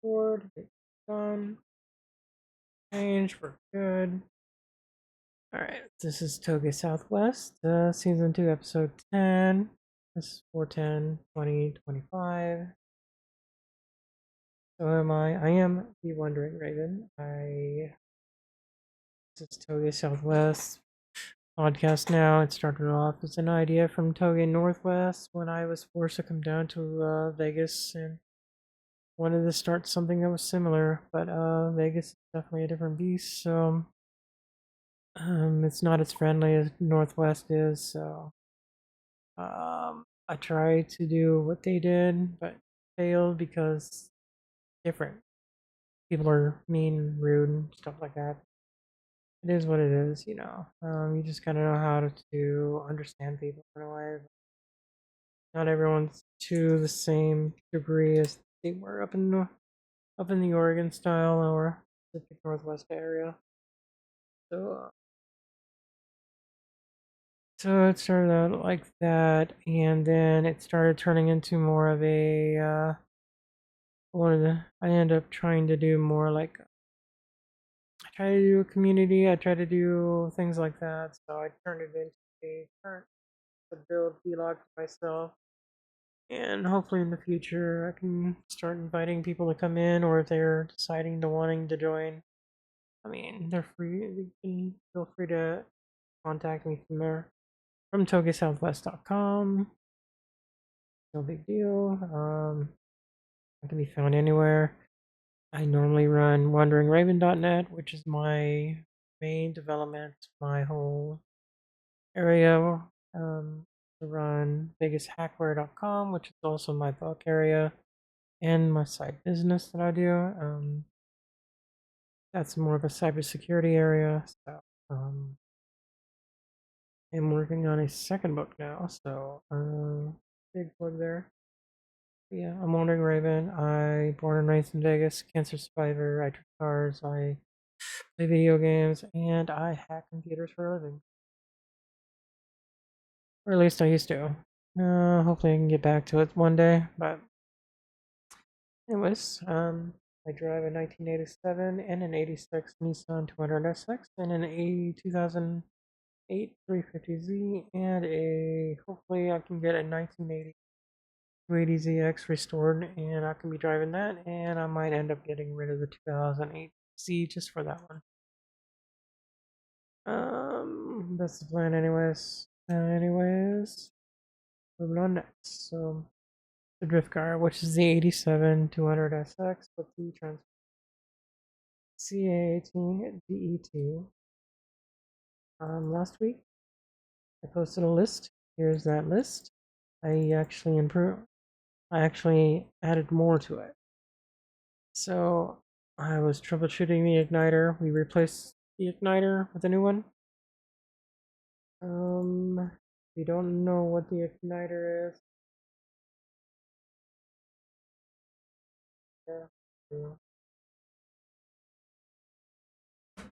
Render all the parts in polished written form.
record, hit done, change, we're good. Alright, this is Toge Southwest, Season 2, Episode 10. This is 4/10/2025. So am I. I am the Wandering Raven. This is Toge Southwest podcast now. It started off as an idea from Toge Northwest when I was forced to come down to Vegas and wanted to start something that was similar, but Vegas is definitely a different beast, so it's not as friendly as Northwest is, so I tried to do what they did, but failed because different. People are mean, rude, and stuff like that. It is what it is, you know. You just gotta know how to understand people in a way. Not everyone's to the same degree as they were up in the Oregon style or Pacific Northwest area. So, so it started out like that, and then it started turning into more of a I ended up trying to do more like I try to do a community. I try to do things like that. So I turned it into a current to build vlog for myself, and hopefully in the future I can start inviting people to come in, or if they're deciding to wanting to join. I mean, they're free. You can feel free to contact me from there from togesouthwest.com. No big deal. I can be found anywhere. I normally run wanderingraven.net, which is my main development, my whole area. I run vegashackwear.com, which is also my book area and my side business that I do. That's more of a cybersecurity area. So I'm working on a second book now. So big plug there. Yeah, I'm Wandering Raven. I born and raised in Vegas, cancer survivor. I drive cars. I play video games, and I hack computers for a living. Or at least I used to. Hopefully I can get back to it one day. But anyways, I drive a 1987 and an 86 Nissan 200SX and an 2008 350Z and a hopefully I can get a 1980 280ZX restored, and I can be driving that, and I might end up getting rid of the 2008Z just for that one. That's the plan, anyways. Moving on next. So the drift car, which is the 87 200SX with the CA18 DE2. Last week I posted a list. Here's that list. I actually improved. I actually added more to it. So I was troubleshooting the igniter. We replaced the igniter with a new one. If you don't know what the igniter is, yeah. If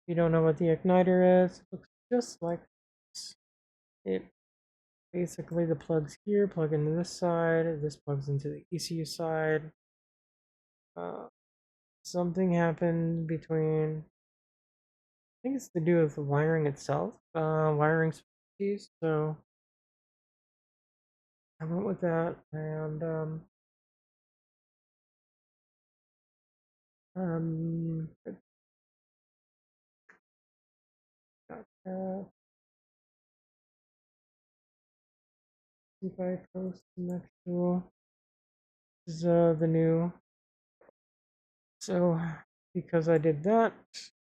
you don't know what the igniter is, it looks just like this. It basically the plugs here plug into this side. This plugs into the ECU side. Something happened between. I think it's to do with the wiring itself, wiring species. So I went with that, and um, if I post the next tool, this is the new. So because I did that,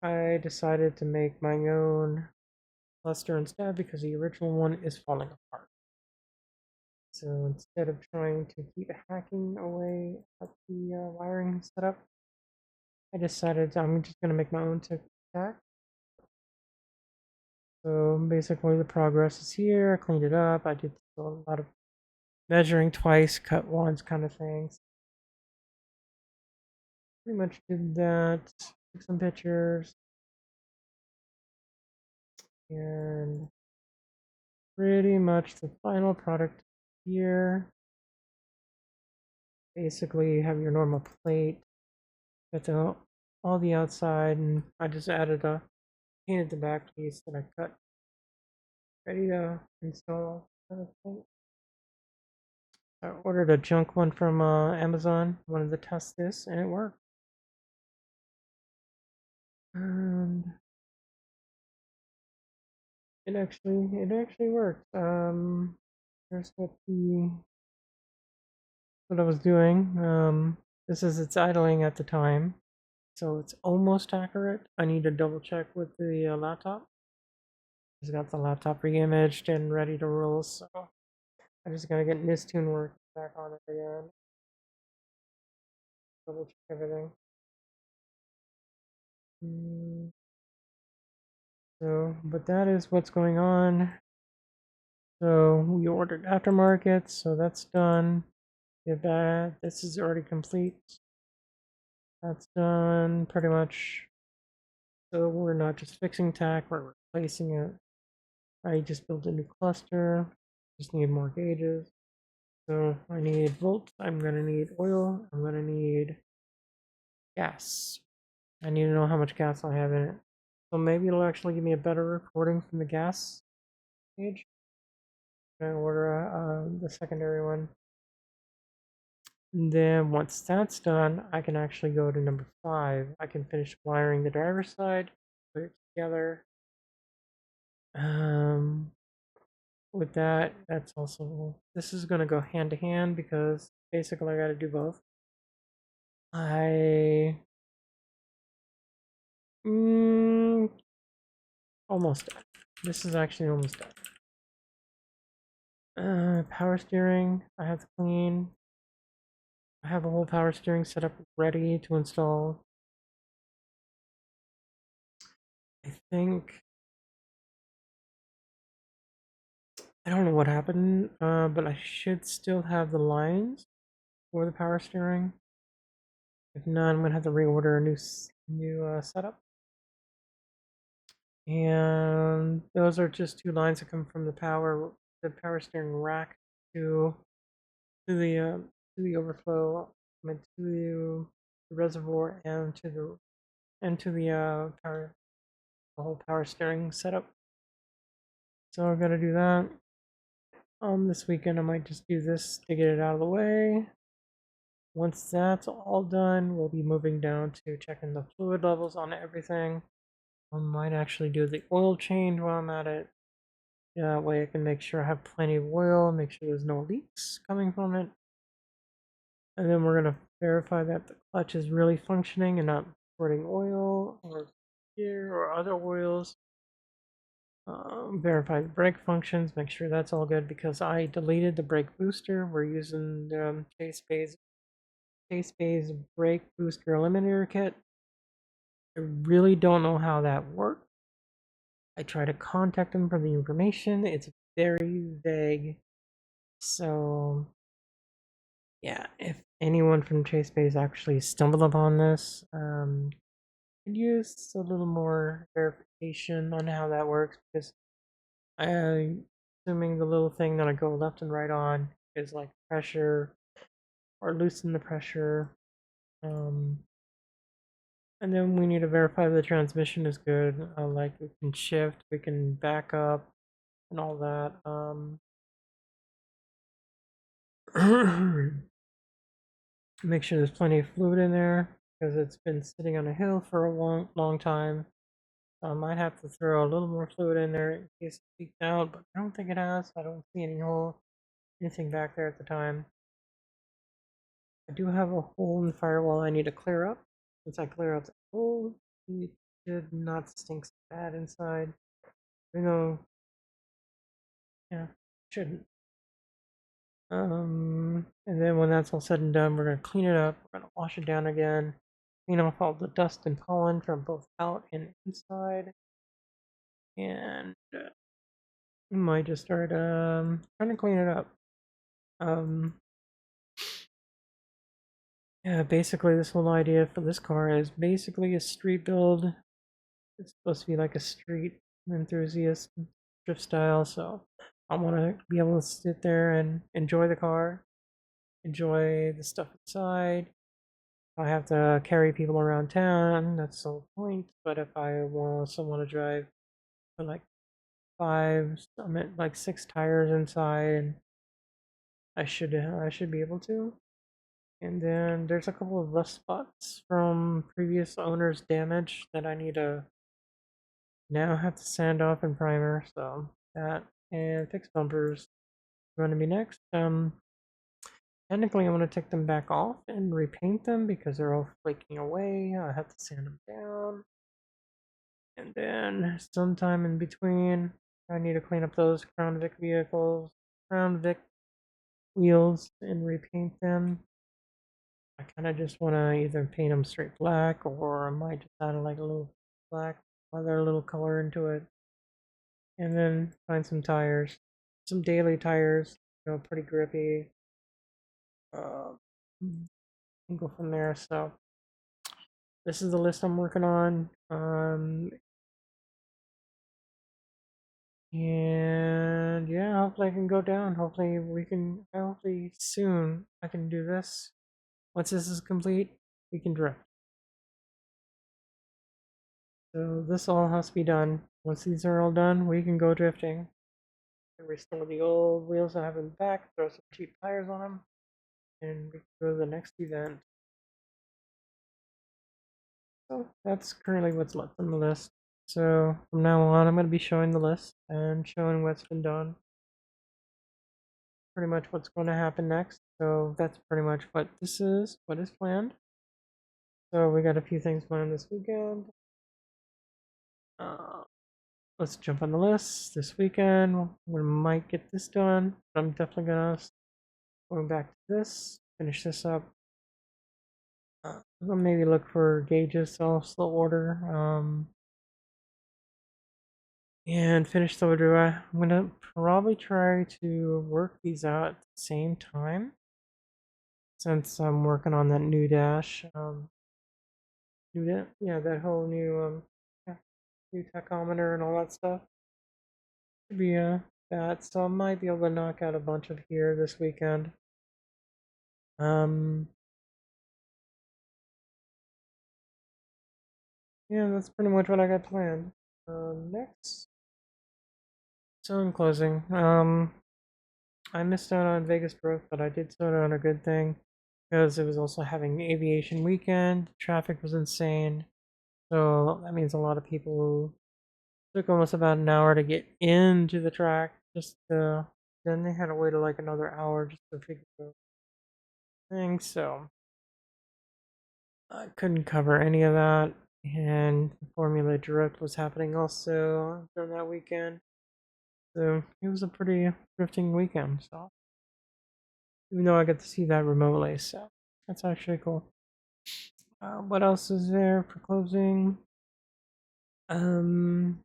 I decided to make my own cluster instead because the original one is falling apart. So instead of trying to keep hacking away at the wiring setup, I decided I'm just going to make my own tach. So basically the progress is here. I cleaned it up. I did a lot of measuring twice, cut once kind of things. Pretty much did that. Took some pictures. And pretty much the final product here. Basically, you have your normal plate. Got all the outside, and I just painted the back piece that I cut, ready to install. I ordered a junk one from Amazon. Wanted to test this, and it worked. And it actually worked. Here's what I was doing. This is its idling at the time, so it's almost accurate. I need to double check with the laptop. Just got the laptop re-imaged and ready to roll, so I just gotta get Nistune work back on it again. Double check everything. So, but that is what's going on. So we ordered aftermarket, so that's done. Get that. This is already complete. That's done pretty much. So we're not just fixing tach, we're replacing it. I just built a new cluster. Just need more gauges. So I need volts. I'm gonna need oil. I'm gonna need gas. I need to know how much gas I have in it. So maybe it'll actually give me a better recording from the gas gauge. I order the secondary one. And then once that's done, I can actually go to number 5. I can finish wiring the driver's side, put it together. With that, that's also, this is going to go hand to hand because basically I got to do both. Almost done. This is actually almost done. Power steering, I have to clean. I have a whole power steering setup ready to install. I think I don't know what happened, but I should still have the lines for the power steering. If not, I'm gonna have to reorder a new setup. And those are just 2 lines that come from the power steering rack to to the uh, to the overflow, I mean, to the reservoir and to the the whole power steering setup. So I've got to do that. This weekend I might just do this to get it out of the way. Once that's all done, we'll be moving down to checking the fluid levels on everything. I might actually do the oil change while I'm at it. That way I can make sure I have plenty of oil, make sure there's no leaks coming from it. And then we're going to verify that the clutch is really functioning and not squirting oil or gear or other oils. Verify the brake functions, make sure that's all good because I deleted the brake booster. We're using the Chase Bay's brake booster eliminator kit. I really don't know how that works. I try to contact them for the information. It's very vague. So, yeah, if anyone from Chase Bay's actually stumbled upon this, could use a little more verification on how that works because I'm assuming the little thing that I go left and right on is like pressure or loosen the pressure. And then we need to verify the transmission is good. Like we can shift, we can back up, and all that. Make sure there's plenty of fluid in there because it's been sitting on a hill for a long time. I might have to throw a little more fluid in there in case it leaks out, but I don't think it has. I don't see anything back there at the time. I do have a hole in the firewall I need to clear up. Once I clear up the hole, it should not stink so bad inside. Even though, yeah, shouldn't. And then when that's all said and done, we're gonna clean it up. We're gonna wash it down again, clean off all the dust and pollen from both out and inside, and we might just start trying to clean it up. Um, yeah, basically this whole idea for this car is basically a street build. It's supposed to be like a street enthusiast drift style, so I want to be able to sit there and enjoy the car, enjoy the stuff inside. I have to carry people around town, that's the whole point. But if I also want to drive for like I'm at like 6 tires inside, and I should be able to. And then there's a couple of rust spots from previous owners' damage that I need to now have to sand off and primer. So that and fix bumpers is going to be next. Technically, I'm going to take them back off and repaint them because they're all flaking away. I have to sand them down. And then sometime in between, I need to clean up those Crown Vic wheels, and repaint them. I kind of just want to either paint them straight black, or I might just add like a little black, other little color into it. And then find some tires, some daily tires, pretty grippy. And go from there. So this is the list I'm working on. And yeah, hopefully I can go down. Hopefully soon I can do this. Once this is complete, we can drift. So this all has to be done. Once these are all done, we can go drifting. And restore the old wheels I have in the back, throw some cheap tires on them, and we can go to the next event. So that's currently what's left on the list. So from now on, I'm going to be showing the list and showing what's been done. Pretty much what's going to happen next. So that's pretty much what is planned. So we got a few things planned this weekend. Let's jump on the list this weekend. We might get this done, but I'm definitely gonna going back to this, finish this up. I'll maybe look for gauges, so I'll slow order. And finish the order. I'm gonna probably try to work these out at the same time, since I'm working on that new dash. That whole yeah, new tachometer and all that stuff. Should be that, so I might be able to knock out a bunch of here this weekend. Um, yeah, that's pretty much what I got planned. Next. So in closing, I missed out on Vegas growth, but I did so on a good thing because it was also having aviation weekend. Traffic was insane, so that means a lot of people took almost about an hour to get into the track. Then they had to wait like another hour just to figure out things. So I couldn't cover any of that. And Formula Drift was happening also during that weekend. So it was a pretty drifting weekend. So even though I got to see that remotely, so that's actually cool. What else is there for closing? Um,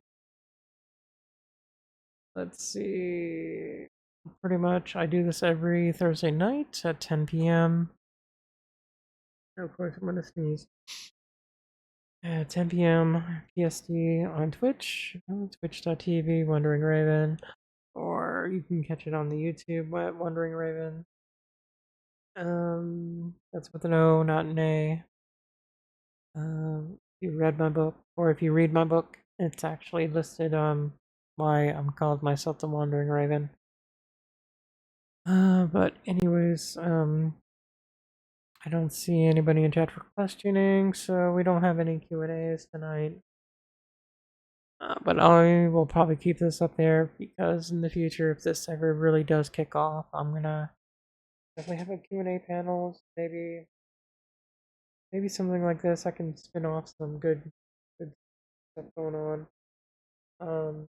let's see. Pretty much, I do this every Thursday night at 10 p.m. Of course, I'm gonna sneeze. At 10 p.m. PST on Twitch, twitch.tv, Wandering Raven, or you can catch it on the YouTube at Wandering Raven. That's with an O, not an A. If you read my book, or if you read my book, it's actually listed why I'm called myself the Wandering Raven. But anyways, I don't see anybody in chat for questioning, so we don't have any Q&As tonight. But I will probably keep this up there because in the future, if this ever really does kick off, I'm gonna definitely have a Q&A panels. Maybe something like this. I can spin off some good stuff going on. Um,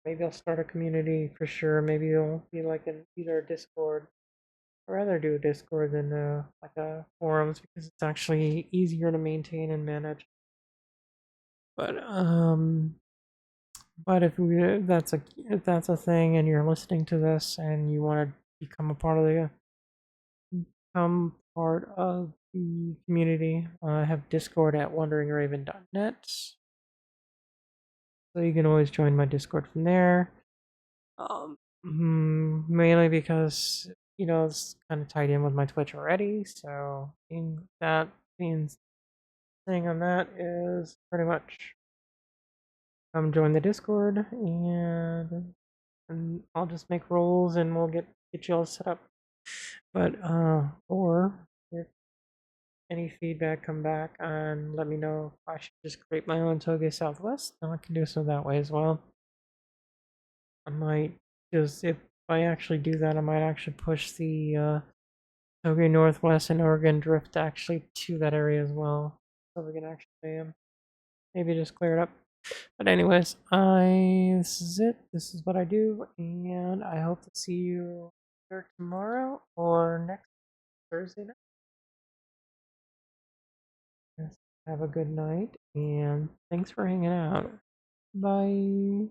Maybe I'll start a community for sure. Maybe it'll be like either a Discord. I'd rather do a Discord than like a forums because it's actually easier to maintain and manage. But if that's a thing, and you're listening to this and you want to become part of the community, I have Discord at wanderingraven.net. So you can always join my Discord from there. Mainly because it's kind of tied in with my Twitch already. So being saying on that is pretty much come join the Discord and I'll just make rolls and we'll get you all set up. But or if any feedback come back and let me know if I should just create my own Toge Southwest, then I can do so that way as well. I might just if I actually do that, I might actually push the Toge Northwest and Oregon Drift actually to that area as well, so we can actually maybe just clear it up. But anyways, this is it. This is what I do, and I hope to see you either tomorrow or next Thursday night. Yes, have a good night, and thanks for hanging out. Bye.